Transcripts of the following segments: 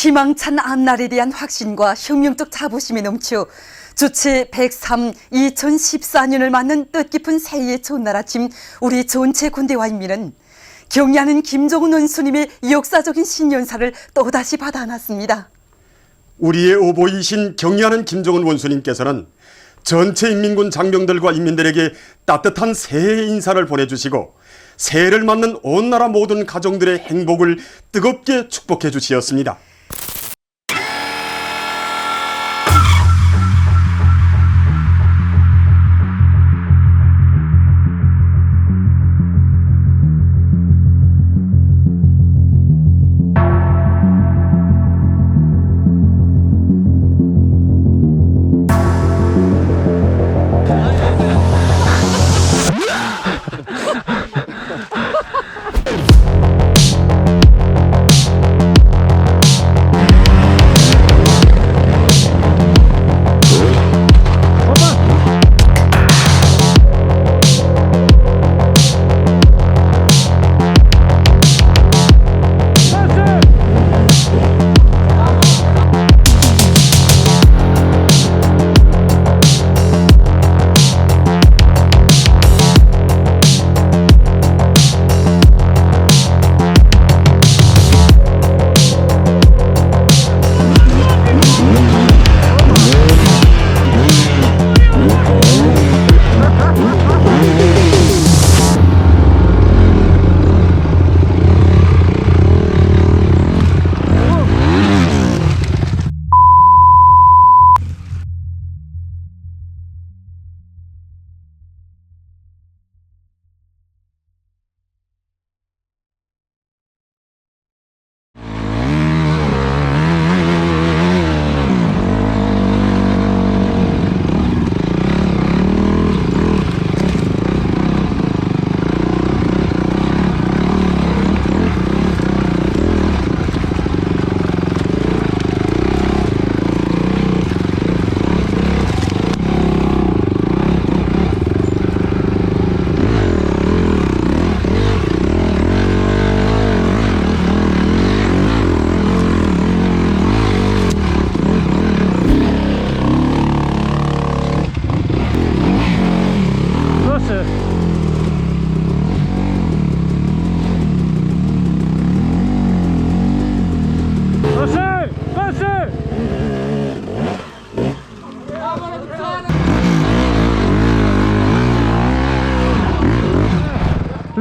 희망찬 앞날에 대한 확신과 혁명적 자부심이 넘쳐 주체 103 2014년을 맞는 뜻깊은 새해의 첫날 아침 우리 전체 군대와 인민은 경의하는 김정은 원수님의 역사적인 신년사를 또다시 받아안았습니다. 우리의 오보이신 경의하는 김정은 원수님께서는 전체 인민군 장병들과 인민들에게 따뜻한 새해 인사를 보내주시고 새해를 맞는 온 나라 모든 가정들의 행복을 뜨겁게 축복해 주시었습니다.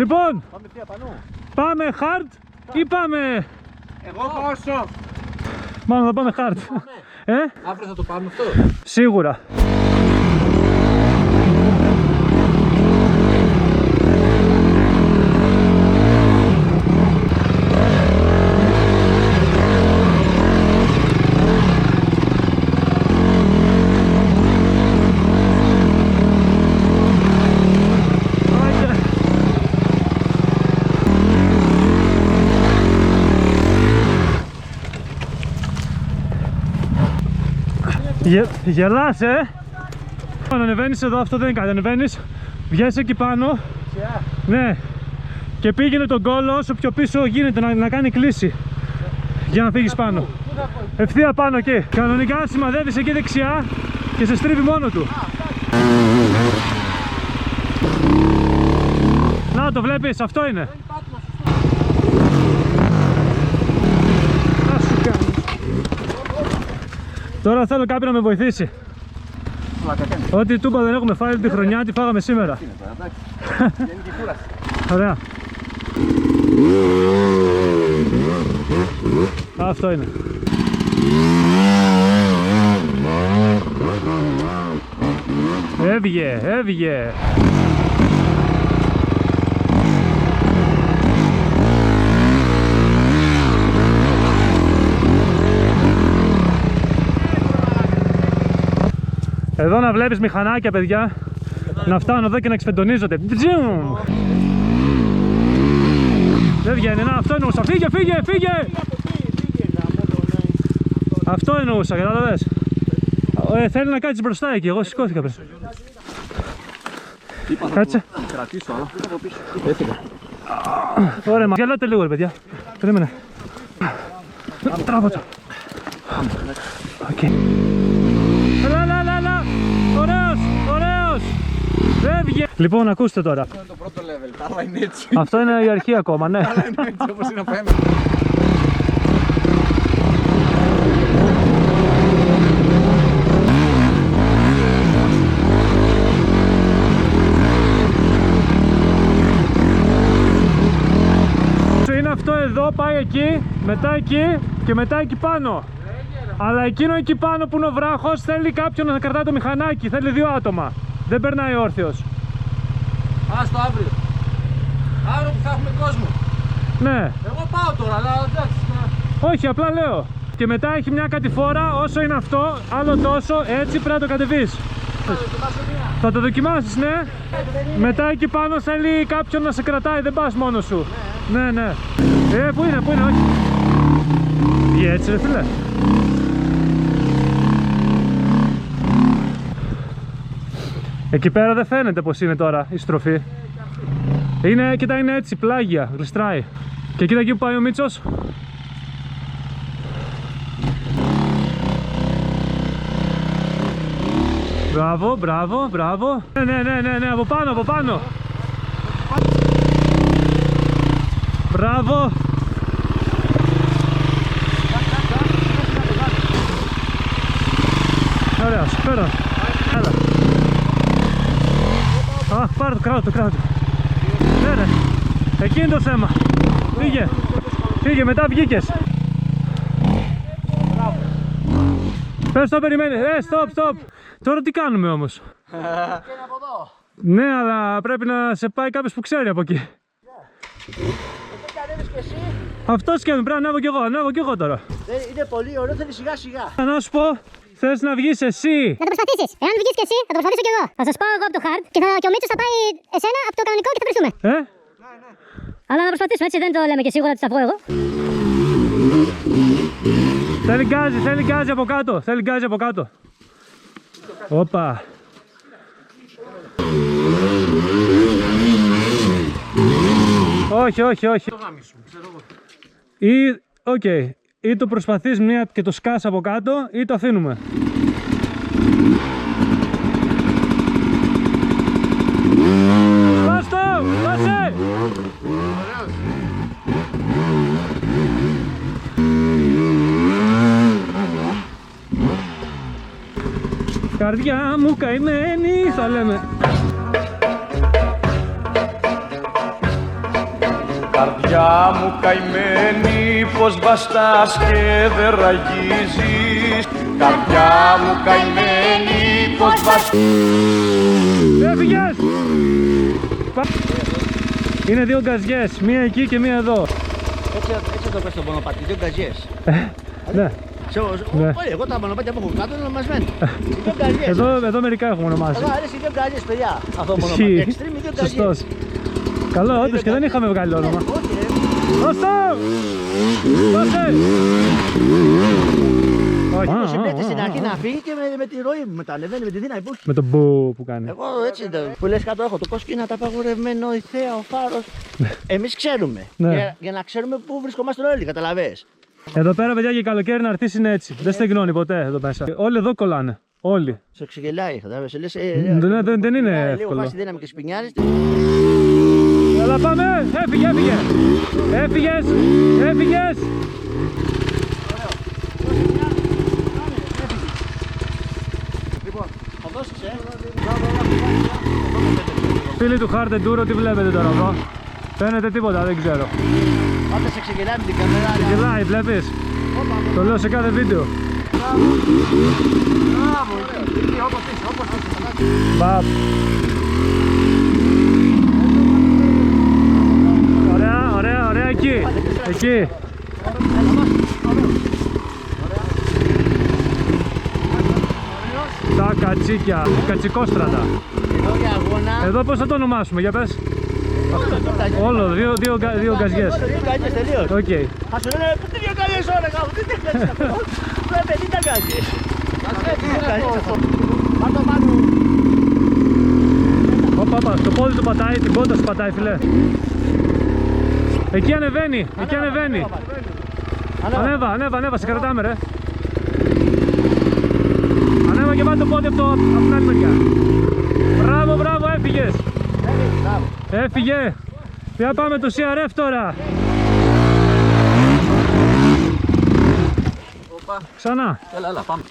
Λοιπόν, πάμε hard ή πάμε... Εγώ πάω soft. Μάλλον θα πάμε hard. Αύριο θα το πάμε αυτό. Σίγουρα. Γελάς, Αν ανεβαίνεις εδώ, αυτό δεν είναι κάτι, ανεβαίνεις, βγες εκεί πάνω. Ναι. Και πήγαινε τον κόλλο όσο πιο πίσω γίνεται να κάνει κλίση. Για να φύγεις πάνω. Ευθεία πάνω εκεί. Κανονικά σημαδεύεις εκεί δεξιά και σε στρίβει μόνο του. Να το βλέπεις, αυτό είναι. Τώρα θέλω κάποιον να με βοηθήσει. Ό,τι τούμπα δεν έχουμε φάει τη χρονιά, τη φάγαμε σήμερα. Ωραία. Αυτό είναι. Έβγε, έβγε. Εδώ να βλέπεις μηχανάκια, παιδιά, να φτάνουν εδώ και να εξφεντονίζονται. Δεν βγαίνει, να, αυτό εννοούσα. Φύγε, φύγε, φύγε! Αυτό εννοούσα, κατάλαβες. Θέλει να κάτσεις μπροστά εκεί, εγώ σηκώθηκα πριν. Κάτσε. Κρατήσω, αλλά από πίσω. Έφυγα. Ωραία, μα γελάτε λίγο ρε παιδιά. Περίμενε. Τράβω το. Οκ. Έλα. Ωραίος. Φεύγε. Λοιπόν, ακούστε τώρα. Αυτό είναι το πρώτο level, τα άλλα είναι έτσι. Αυτό είναι η αρχή ακόμα, ναι. Τα άλλα είναι έτσι όπως είναι από έμενα. Είναι αυτό εδώ, πάει εκεί, μετά εκεί και μετά εκεί πάνω. Αλλά εκείνο εκεί πάνω που είναι ο βράχος θέλει κάποιον να κρατάει το μηχανάκι, θέλει 2 άτομα. Δεν περνάει όρθιος. Ας το αύριο. Αύριο που θα έχουμε κόσμο. Ναι. Εγώ πάω τώρα, αλλά εντάξει. Όχι, απλά λέω. Και μετά έχει μια κατηφόρα, όσο είναι αυτό, άλλο τόσο, έτσι πρέπει να το κατεβείς. Θα το δοκιμάσεις, ναι. Μετά εκεί πάνω θέλει κάποιον να σε κρατάει, δεν πας μόνος σου. Ναι. Πού είναι, όχι. Έτσι ρε φίλε. Εκεί πέρα δεν φαίνεται πως είναι τώρα η στροφή. Κοίτα, είναι έτσι, πλάγια, γλιστράει. Και κοίτα εκεί που πάει ο Μίτσος. Μπράβο. Ναι, από πάνω. Μπράβο. Ωραία, πέρα. Έλα. Α, πάρε το κράτο. Ναι. Εκεί είναι το θέμα. Φύγε, μετά βγήκες. Πες το, περιμένει. Stop. Τώρα τι κάνουμε όμως? Ναι, αλλά πρέπει να σε πάει κάποιος που ξέρει από εκεί. Αυτό σκέφτομαι, πρέπει να ανέβω κι εγώ τώρα. Είναι πολύ ωραίο, θέλει σιγά. Να σου πω, θες να βγεις εσύ? Να το προσπαθήσεις. Εάν βγεις και εσύ, θα το προσπαθήσω κι εγώ. Θα σας πάω εγώ από το hard και ο Μίτσος θα πάει εσένα από το κανονικό και θα βρεθούμε. Αλλά να προσπαθήσουμε, έτσι δεν το λέμε και σίγουρα ότι θα βγω εγώ. Θέλει γκάζι από κάτω. Όπα. Όχι. Ή το προσπαθείς μία και το σκάς από κάτω ή το αφήνουμε. Πάσε! Καρδιά μου καημένη, θα λέμε. Καρδιά μου καημένη, πως βαστάς και δεν ραγίζεις. Καρδιά μου καημένη, πως βαστάς. Έφυγες! Είναι 2 γκαζιές, μία εκεί και μία εδώ. Έτσι εδώ πες το μονοπάτι, 2 γκαζιές. Ναι. Εγώ τα μονοπάτια που έχω κάτω είναι ονομασμένα. 2 γκαζιές. Εδώ μερικά έχουμε ονομάσει. Εδώ αρέσει 2 γκαζιές, παιδιά. Αυτό το Ισχύει. μονοπάτι. Extreme 2 γκαζιές. Σωστός. Καλό, όντως και δεν είχαμε βγάλει όνομα. Όχι ρε. Δώστε! Όσο πέφτει στην αρχή να φύγει και με τη ροή μου μετά ανεβαίνει με τη δύναμη που έχει. Με τον μπου που κάνει. Εγώ έτσι που λες κάτω έχω το κόσκινα, τα απαγορευμένο, η θέα, ο φάρος. Εμείς ξέρουμε. Ναι. Για να ξέρουμε πού βρισκόμαστε όλοι, καταλαβες. Εδώ πέρα, παιδιά, και καλοκαίρι να έρθεις είναι έτσι. Δεν στεγνώνει ποτέ εδώ μέσα. Όλοι εδώ κολλάνε. Όλοι. Σε ξεγελάει, κατάλαβες. Λες, Δεν είναι λίγο εύκολο. βάζει δύναμη και σπινιάρεις. Έλα πάμε! Έφυγες! Λοιπόν, θα δώσεις, Φίλοι του Hard Enduro, τι βλέπετε τώρα εδώ? Φαίνεται τίποτα, δεν ξέρω. Πάντα σε ξεγελάει με την καμέρα. Γελάει, βλέπεις? Το λέω σε κάθε βίντεο. Μπράβο, όπως είσαι. Μπαπ. Ωραία, εκεί. Τα κατσίκια, κατσικόστρατα. Εδώ για αγώνα. Εδώ πώς θα το ονομάσουμε, για πες? Όλο, δύο γκαζιές. 2 γκαζιές τελείως. Οκ. Θα σου λένε, πού τι 2 γκαζιές ώρα κάπου, τι τέχνες αυτό. Πρέπει 50 γκαζιές. Πάρ' το πάνω. Παπα, το πόδι του πατάει, την πόντα σου πατάει, φιλέ. Εκεί ανεβαίνει. Ανέβα, σε κρατάμε ρε. Έφυγε. Για πάμε το CRF τώρα. Ξανά. Έλα, πάμε.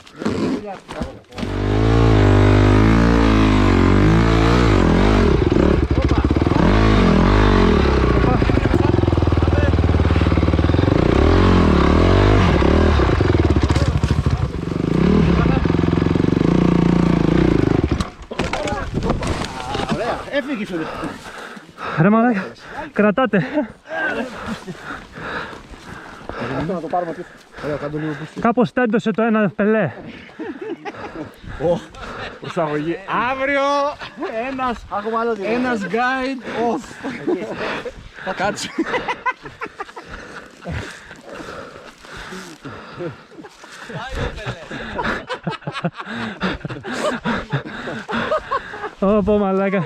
Έφυγε φίλε. Ρε μαλάκα, κρατάτε. Κάπως τέντωσε το ένα πελέ. Προσαγωγή. Αύριο ένας guide off. Κάτσε. Ωπω μαλάκα.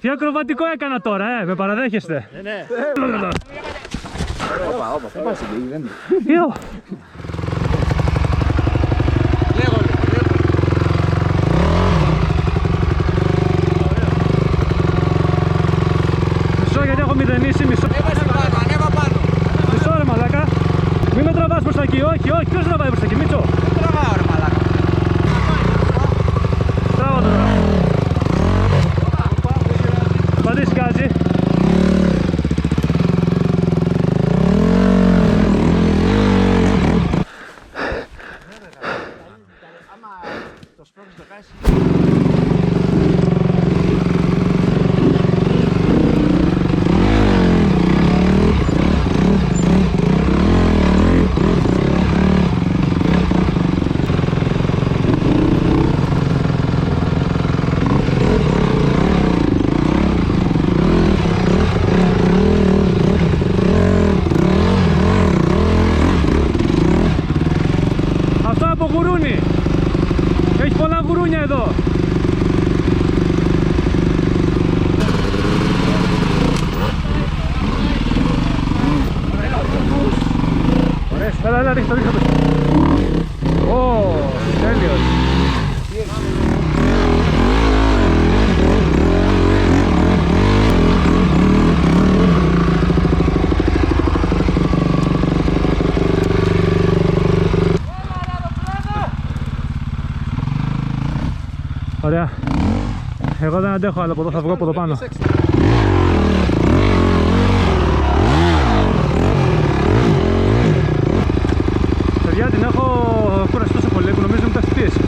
Τι ακροβατικό έκανα τώρα, με παραδέχεστε. Ναι. Ιω. Μισό γιατί έχω μηδενίσει, μισό. Ανέβα πάνω. Μισό ρε μαλάκα. Μην με τραβάς προς τα εκεί, όχι, ποιος τραβάει προς τα εκεί, Μίτσο. Τραβάω ρε μαλάκα. Τράβα τώρα. Πατήσει γκάζι. Αυτό από γουρούνι. Έχει πολλά γουρούνια εδώ. Ωραία, έλα, ρίχτω. Ω, τέλειος. Ωραία. Εγώ δεν αντέχω άλλο από εδώ, θα βγω από εδώ πάνω. Παιδιά, την έχω κουραστεί τόσο πολύ που νομίζω μου πέφτει πίεση.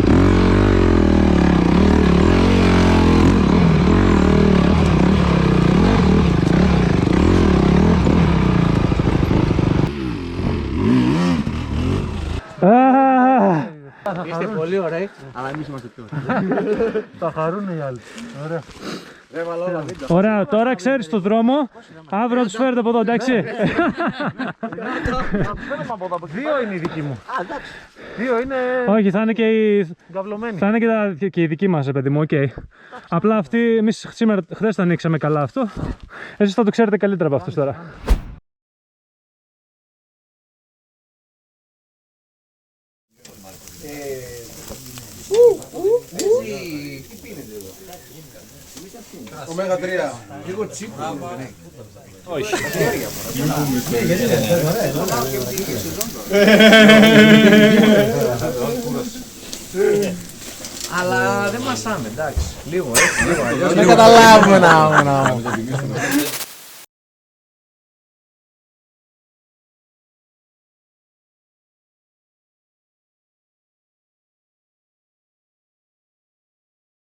Είστε πολύ ωραίοι, αλλά εμείς είμαστε πιο ωραίοι. Θα χαρούν οι άλλοι. Ωραία. Ωραία, τώρα ξέρεις το δρόμο. Αύριο να τους φέρετε από εδώ, εντάξει. Δύο είναι οι δικοί μου. Δύο είναι Όχι, θα είναι και οι... καυλωμένοι. Θα είναι και οι δικοί μας, παιδί μου, οκ. Απλά αυτοί, εμείς χθες τα ανοίξαμε καλά αυτό. Εσείς θα το ξέρετε καλύτερα από αυτούς τώρα. Ωμέγα 3. Λίγο τσίπου. Όχι. Αλλά δεν μασάμε, εντάξει. Λίγο έτσι, λίγο αλλιώς. Δεν καταλάβουμε να